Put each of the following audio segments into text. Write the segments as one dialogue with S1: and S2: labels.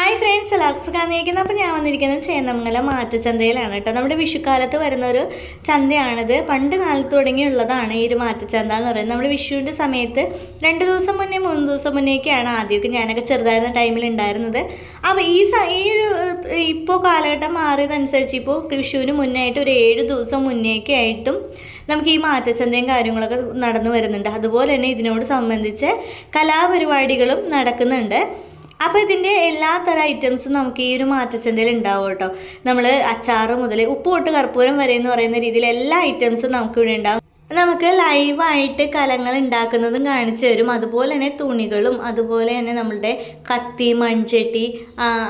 S1: Hi friends, എല്ലാവർക്കും കാണിക്കുന്നത്. അപ്പോൾ ഞാൻ വന്നിരിക്കുന്നത് ചേന്നമംഗലം മാറ്റച്ചന്തയിലാണ് കേട്ടോ. നമ്മുടെ വിഷുക്കാലത്ത് വരുന്ന ഒരു ചന്തയാണിത്. പണ്ട് കാലത്ത് തുടങ്ങിയുള്ളതാണ് ഈ ഒരു മാറ്റച്ചന്ത എന്ന് പറയുന്നത്. നമ്മുടെ വിഷുവിൻ്റെ സമയത്ത് 2 ദിവസം മുന്നേ 3 ദിവസം മുന്നേയൊക്കെയാണ് ആദ്യമൊക്കെ ഞാനൊക്കെ ചെറുതായിരുന്ന ടൈമിൽ ഉണ്ടായിരുന്നത്. അപ്പോൾ ഈ ഒരു ഇപ്പോൾ കാലഘട്ടം മാറിയതനുസരിച്ച് ഇപ്പോൾ വിഷുവിന് മുന്നായിട്ട് ഒരു 7 ദിവസം മുന്നേയൊക്കെ ആയിട്ടും നമുക്ക് ഈ മാറ്റച്ചന്തയും കാര്യങ്ങളൊക്കെ നടന്നു വരുന്നുണ്ട്. അതുപോലെ തന്നെ ഇതിനോട് സംബന്ധിച്ച് കലാപരിപാടികളും നടക്കുന്നുണ്ട്. അപ്പോൾ ഇതിൻ്റെ എല്ലാ തരം ഐറ്റംസും നമുക്ക് ഈ ഒരു മാറ്റച്ചന്തയിൽ ഉണ്ടാവും കേട്ടോ. നമ്മൾ അച്ചാറ് മുതൽ ഉപ്പ് തൊട്ട് കർപ്പൂരം വരെ എന്ന് പറയുന്ന രീതിയിൽ എല്ലാ ഐറ്റംസും നമുക്കിവിടെ ഉണ്ടാവും. നമുക്ക് ലൈവായിട്ട് കലങ്ങൾ ഉണ്ടാക്കുന്നതും കാണിച്ചു തരും. അതുപോലെ തന്നെ തുണികളും അതുപോലെ തന്നെ നമ്മളുടെ കത്തി, മൺചട്ടി,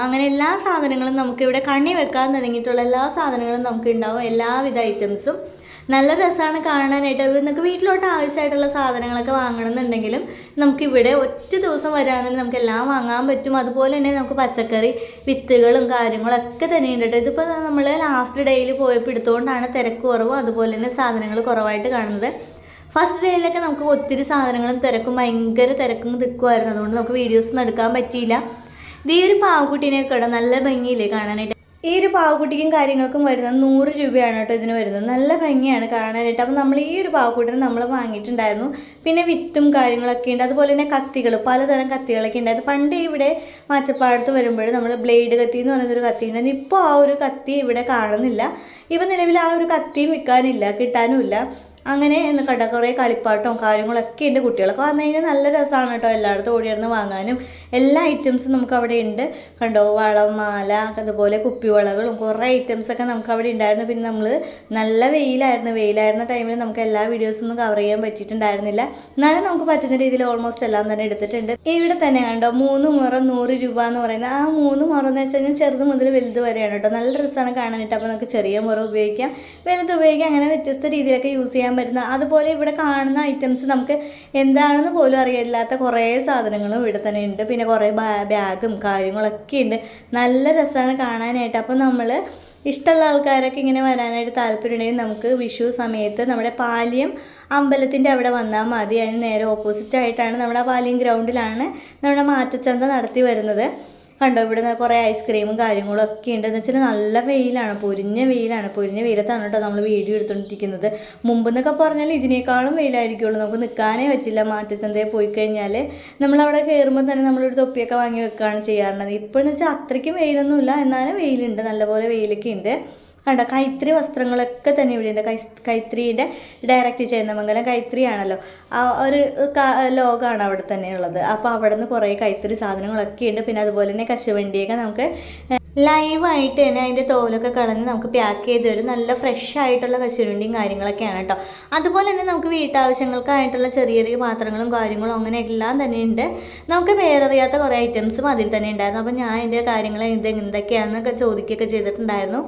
S1: അങ്ങനെ എല്ലാ സാധനങ്ങളും നമുക്കിവിടെ കണ്ണി വെക്കാൻ തുടങ്ങിയിട്ടുള്ള എല്ലാ സാധനങ്ങളും നമുക്ക് ഉണ്ടാവും. എല്ലാവിധ ഐറ്റംസും നല്ല രസമാണ് കാണാനായിട്ട്. അത് നമുക്ക് വീട്ടിലോട്ട് ആവശ്യമായിട്ടുള്ള സാധനങ്ങളൊക്കെ വാങ്ങണമെന്നുണ്ടെങ്കിലും നമുക്കിവിടെ ഒറ്റ ദിവസം വരാണെങ്കിൽ നമുക്ക് എല്ലാം വാങ്ങാൻ പറ്റും. അതുപോലെ തന്നെ നമുക്ക് പച്ചക്കറി വിത്തുകളും കാര്യങ്ങളൊക്കെ തന്നെ ഉണ്ട് കേട്ടോ. ഇതിപ്പോൾ നമ്മൾ ലാസ്റ്റ് ഡേയിൽ പോയപ്പോൾ എടുത്തുകൊണ്ടാണ് തിരക്ക് കുറവും അതുപോലെ തന്നെ സാധനങ്ങൾ കുറവായിട്ട് കാണുന്നത്. ഫസ്റ്റ് ഡേയിലൊക്കെ നമുക്ക് ഒത്തിരി സാധനങ്ങളും തിരക്കും ഭയങ്കര തിരക്കും തിക്കുമായിരുന്നു. അതുകൊണ്ട് നമുക്ക് വീഡിയോസൊന്നും എടുക്കാൻ പറ്റിയില്ല. ഇത് ഈ ഒരു പാവക്കുട്ടീനെയൊക്കെ ഇടാം, നല്ല ഭംഗിയില്ലേ കാണാനായിട്ട്. ഈ ഒരു പാവക്കുട്ടിക്കും കാര്യങ്ങൾക്കും വരുന്നത് 100 രൂപയാണ് കേട്ടോ ഇതിന് വരുന്നത്. നല്ല ഭംഗിയാണ് കാണാനായിട്ട്. അപ്പോൾ നമ്മൾ ഈ ഒരു പാവക്കുട്ടിനെ നമ്മൾ വാങ്ങിയിട്ടുണ്ടായിരുന്നു. പിന്നെ വിത്തും കാര്യങ്ങളൊക്കെ ഉണ്ട്. അതുപോലെ തന്നെ കത്തികൾ, പലതരം കത്തികളൊക്കെ ഉണ്ടായത്. പണ്ട് ഇവിടെ മാറ്റപ്പാടത്ത് വരുമ്പോൾ നമ്മൾ ബ്ലേഡ് കത്തി എന്ന് പറയുന്നൊരു കത്തി ഉണ്ടായിരുന്നു. ഇപ്പോൾ ആ ഒരു കത്തി ഇവിടെ കാണുന്നില്ല. ഇപ്പം നിലവിൽ ആ ഒരു കത്തിയും വിൽക്കാനില്ല, കിട്ടാനുമില്ല. അങ്ങനെ കണ്ട കുറേ കളിപ്പാട്ടവും കാര്യങ്ങളൊക്കെ ഉണ്ട്. കുട്ടികളൊക്കെ വന്നു കഴിഞ്ഞാൽ നല്ല രസമാണ് കേട്ടോ. എല്ലായിടത്തും ഓടിയിടന്ന് വാങ്ങാനും എല്ലാ ഐറ്റംസും നമുക്ക് അവിടെ ഉണ്ട്. കണ്ടോ, വളം, മാല, അതുപോലെ കുപ്പിവളകളും കുറേ ഐറ്റംസൊക്കെ നമുക്ക് അവിടെ ഉണ്ടായിരുന്നു. പിന്നെ നമ്മൾ നല്ല വെയിലായിരുന്ന ടൈമിൽ നമുക്ക് എല്ലാ വീഡിയോസൊന്നും കവർ ചെയ്യാൻ പറ്റിയിട്ടുണ്ടായിരുന്നില്ല. എന്നാലും നമുക്ക് പറ്റുന്ന രീതിയിൽ ഓൾമോസ്റ്റ് എല്ലാം തന്നെ എടുത്തിട്ടുണ്ട്. ഇവിടെ തന്നെ കണ്ടോ 3 മുറം 100 രൂപ എന്ന് പറയുന്നത്. ആ 3 മുറം എന്ന് വെച്ച് കഴിഞ്ഞാൽ ചെറുത് മുതൽ വലുത് വരെയാണ് കേട്ടോ. നല്ല ഡ്രസ്സാണ് കാണാനായിട്ട്. അപ്പോൾ നമുക്ക് ചെറിയ മുറ ഉപയോഗിക്കാം, വലുത് ഉപയോഗിക്കാം, അങ്ങനെ വ്യത്യസ്ത രീതിയിലൊക്കെ യൂസ് ചെയ്യാൻ പറ്റുന്ന. അതുപോലെ ഇവിടെ കാണുന്ന ഐറ്റംസ് നമുക്ക് എന്താണെന്ന് പോലും അറിയില്ലാത്ത കുറേ സാധനങ്ങളും ഇവിടെ തന്നെ ഉണ്ട്. പിന്നെ കുറേ ബാഗും കാര്യങ്ങളൊക്കെ ഉണ്ട്. നല്ല രസമാണ് കാണാനായിട്ട്. അപ്പോൾ നമ്മൾ ഇഷ്ടമുള്ള ആൾക്കാരൊക്കെ ഇങ്ങനെ വരാനായിട്ട് താല്പര്യമുണ്ടെങ്കിൽ നമുക്ക് വിഷു സമയത്ത് നമ്മുടെ പാലിയം അമ്പലത്തിൻ്റെ അവിടെ വന്നാൽ മതി. അതിന് നേരെ ഓപ്പോസിറ്റായിട്ടാണ് നമ്മുടെ പാലിയം ഗ്രൗണ്ടിലാണ് നമ്മുടെ മാറ്റച്ചന്ത നടത്തി വരുന്നത്. കണ്ടോ, ഇവിടെ കുറേ ഐസ്ക്രീമും കാര്യങ്ങളും ഒക്കെ ഉണ്ട്. എന്ന് വെച്ചാൽ നല്ല വെയിലാണ്, പൊരിഞ്ഞ വെയിലത്താണ് കേട്ടോ നമ്മൾ വീഡിയോ എടുത്തുകൊണ്ടിരിക്കുന്നത്. മുമ്പെന്നൊക്കെ പറഞ്ഞാൽ ഇതിനേക്കാളും വെയിലായിരിക്കുള്ളൂ. നമുക്ക് നിൽക്കാനേ പറ്റില്ല. മാറ്റച്ചന്തയിൽ പോയി കഴിഞ്ഞാൽ നമ്മളവിടെ കയറുമ്പോൾ തന്നെ നമ്മളൊരു തൊപ്പിയൊക്കെ വാങ്ങി വെക്കുകയാണ് ചെയ്യാറുള്ളത്. ഇപ്പോഴെന്ന് വെച്ചാൽ അത്രയ്ക്കും വെയിലൊന്നുമില്ല, എന്നാലും വെയിലുണ്ട്, നല്ലപോലെ വെയിലൊക്കെ ഉണ്ട്. കണ്ടോ, കൈത്തറി വസ്ത്രങ്ങളൊക്കെ തന്നെ ഇവിടെ ഉണ്ട്. കൈത്തറിയുടെ ഡയറക്റ്റ് ചേന്നമംഗലം കൈത്തറി ആണല്ലോ, ആ ഒരു ലോകമാണ് അവിടെ തന്നെ ഉള്ളത്. അപ്പോൾ അവിടെ നിന്ന് കുറേ കൈത്തറി സാധനങ്ങളൊക്കെ ഉണ്ട്. പിന്നെ അതുപോലെ തന്നെ കശുവണ്ടിയൊക്കെ നമുക്ക് ലൈവായിട്ട് തന്നെ അതിൻ്റെ തോലൊക്കെ കളഞ്ഞ് നമുക്ക് പാക്ക് ചെയ്ത് തരും. നല്ല ഫ്രഷ് ആയിട്ടുള്ള കശുവണ്ടിയും കാര്യങ്ങളൊക്കെയാണ് കേട്ടോ. അതുപോലെ തന്നെ നമുക്ക് വീട്ടാവശ്യങ്ങൾക്കായിട്ടുള്ള ചെറിയ ചെറിയ പാത്രങ്ങളും കാര്യങ്ങളും അങ്ങനെ എല്ലാം തന്നെ ഉണ്ട്. നമുക്ക് വേററിയാത്ത കുറേ ഐറ്റംസും അതിൽ തന്നെ ഉണ്ടായിരുന്നു. അപ്പോൾ ഞാൻ എൻ്റെ കാര്യങ്ങൾ എന്തൊക്കെയാണെന്നൊക്കെ ചോദിക്കുകയൊക്കെ ചെയ്തിട്ടുണ്ടായിരുന്നു.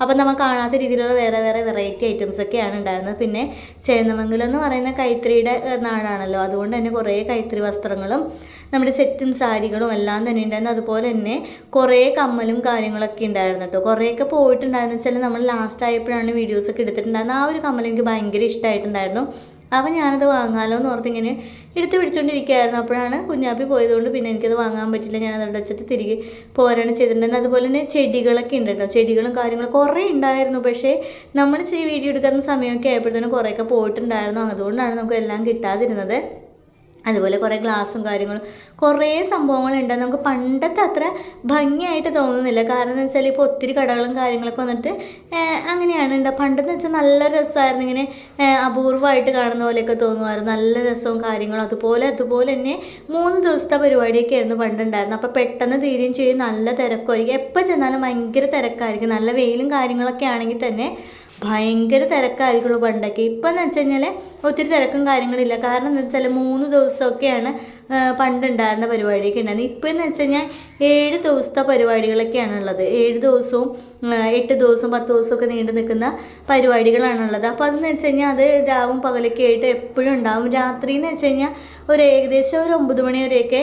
S1: അപ്പോൾ നമ്മൾ കാണാത്ത രീതിയിലുള്ള വേറെ വെറൈറ്റി ഐറ്റംസൊക്കെയാണ് ഉണ്ടായിരുന്നത്. പിന്നെ ചേന്നമംഗലം എന്ന് പറയുന്ന കൈത്തറിയുടെ നാടാണല്ലോ, അതുകൊണ്ട് തന്നെ കുറേ കൈത്തറി വസ്ത്രങ്ങളും നമ്മുടെ സെറ്റും സാരികളും എല്ലാം തന്നെ ഉണ്ടായിരുന്നു. അതുപോലെ തന്നെ കുറേ കമ്മലും കാര്യങ്ങളൊക്കെ ഉണ്ടായിരുന്നു കേട്ടോ. കുറേയൊക്കെ പോയിട്ടുണ്ടായിരുന്നു വെച്ചാൽ നമ്മൾ ലാസ്റ്റ് ആയപ്പോഴാണ് വീഡിയോസൊക്കെ എടുത്തിട്ടുണ്ടായിരുന്നത്. ആ ഒരു കമ്മൽ എനിക്ക് ഭയങ്കര ഇഷ്ടമായിട്ടുണ്ടായിരുന്നു. അപ്പോൾ ഞാനത് വാങ്ങാമല്ലോ എന്ന് ഓർത്ത് ഇങ്ങനെ എടുത്ത് പിടിച്ചുകൊണ്ടിരിക്കുകയായിരുന്നു. അപ്പോഴാണ് കുഞ്ഞാപ്പി പോയതുകൊണ്ട് പിന്നെ എനിക്കത് വാങ്ങാൻ പറ്റില്ല. ഞാനത് അവിടെ വെച്ചിട്ട് തിരികെ പോരാണ് ചെയ്തിട്ടുണ്ടായിരുന്നത്. അതുപോലെ തന്നെ ചെടികളൊക്കെ ഉണ്ട് കേട്ടോ. ചെടികളും കാര്യങ്ങളും കുറേ ഉണ്ടായിരുന്നു. പക്ഷേ നമ്മൾ വീഡിയോ എടുക്കുന്ന സമയമൊക്കെ ആയപ്പോഴത്തേനും കുറേയൊക്കെ പോയിട്ടുണ്ടായിരുന്നു. അതുകൊണ്ടാണ് നമുക്ക് എല്ലാം കിട്ടാതിരുന്നത്. അതുപോലെ കുറേ ഗ്ലാസും കാര്യങ്ങളും കുറേ സംഭവങ്ങളുണ്ട്. നമുക്ക് പണ്ടത്തെ അത്ര ഭംഗിയായിട്ട് തോന്നുന്നില്ല. കാരണം എന്ന് വെച്ചാൽ ഇപ്പോൾ ഒത്തിരി കടകളും കാര്യങ്ങളൊക്കെ വന്നിട്ട് അങ്ങനെയാണ് പണ്ടെന്ന് വെച്ചാൽ നല്ല രസമായിരുന്നു. ഇങ്ങനെ അപൂർവമായിട്ട് കാണുന്ന പോലെയൊക്കെ തോന്നുമായിരുന്നു. നല്ല രസവും കാര്യങ്ങളും. അതുപോലെ തന്നെ 3 ദിവസത്തെ പരിപാടിയൊക്കെ ആയിരുന്നു പണ്ടുണ്ടായിരുന്നു. അപ്പോൾ പെട്ടെന്ന് തീരുകയും ചെയ്യും. നല്ല തിരക്കുമായിരിക്കും. എപ്പോൾ ചെന്നാലും ഭയങ്കര തിരക്കായിരിക്കും. നല്ല വെയിലും കാര്യങ്ങളൊക്കെ ആണെങ്കിൽ തന്നെ ഭയങ്കര തിരക്കായിരിക്കുള്ളൂ പണ്ടൊക്കെ. ഇപ്പം എന്ന് വെച്ച് കഴിഞ്ഞാൽ ഒത്തിരി തിരക്കും കാര്യങ്ങളില്ല. കാരണം എന്താ വെച്ചാൽ 3 ദിവസമൊക്കെയാണ് പണ്ടുണ്ടായിരുന്ന പരിപാടിയൊക്കെ ഉണ്ടായിരുന്നത്. ഇപ്പോൾ എന്ന് വെച്ച് കഴിഞ്ഞാൽ 7 ദിവസത്തെ പരിപാടികളൊക്കെയാണ് ഉള്ളത്. 7 ദിവസവും 8 ദിവസവും 10 ദിവസമൊക്കെ നീണ്ടു നിൽക്കുന്ന പരിപാടികളാണുള്ളത്. അപ്പോൾ അതെന്ന് വെച്ച് കഴിഞ്ഞാൽ അത് രാവും പകലൊക്കെ ആയിട്ട് എപ്പോഴും ഉണ്ടാവും. രാത്രി എന്ന് വെച്ച് കഴിഞ്ഞാൽ ഏകദേശം ഒരു 9 മണി വരെയൊക്കെ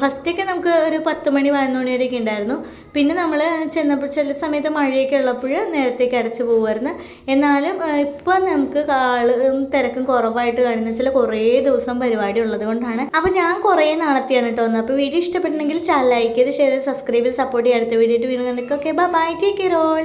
S1: ഫസ്റ്റൊക്കെ നമുക്ക് ഒരു 10 മണി 11 മണി വരെയൊക്കെ ഉണ്ടായിരുന്നു. പിന്നെ നമ്മൾ ചെന്നപ്പോൾ ചില സമയത്ത് മഴയൊക്കെ ഉള്ളപ്പോൾ നേരത്തേക്ക് അടച്ചു പോകുമായിരുന്നു. എന്നാലും ഇപ്പം നമുക്ക് തിരക്കും കുറവായിട്ട് കാണുന്ന വെച്ചാൽ കുറേ ദിവസം പരിപാടി ഉള്ളത് കൊണ്ടാണ്. അപ്പോൾ ഞാൻ കുറേ നാളത്തെയാണ് കേട്ടോ വന്നത്. അപ്പോൾ വീഡിയോ ഇഷ്ടപ്പെട്ടിട്ടുണ്ടെങ്കിൽ ചാനൽ ലൈക്ക് ചെയ്ത് ഷെയർ ചെയ്ത് സബ്സ്ക്രൈബ് ചെയ്ത് സപ്പോർട്ട് ചെയ്യാം. അടുത്ത വീഡിയോ വീണ്ടും കണ്ടിട്ട് okay bye, take care all.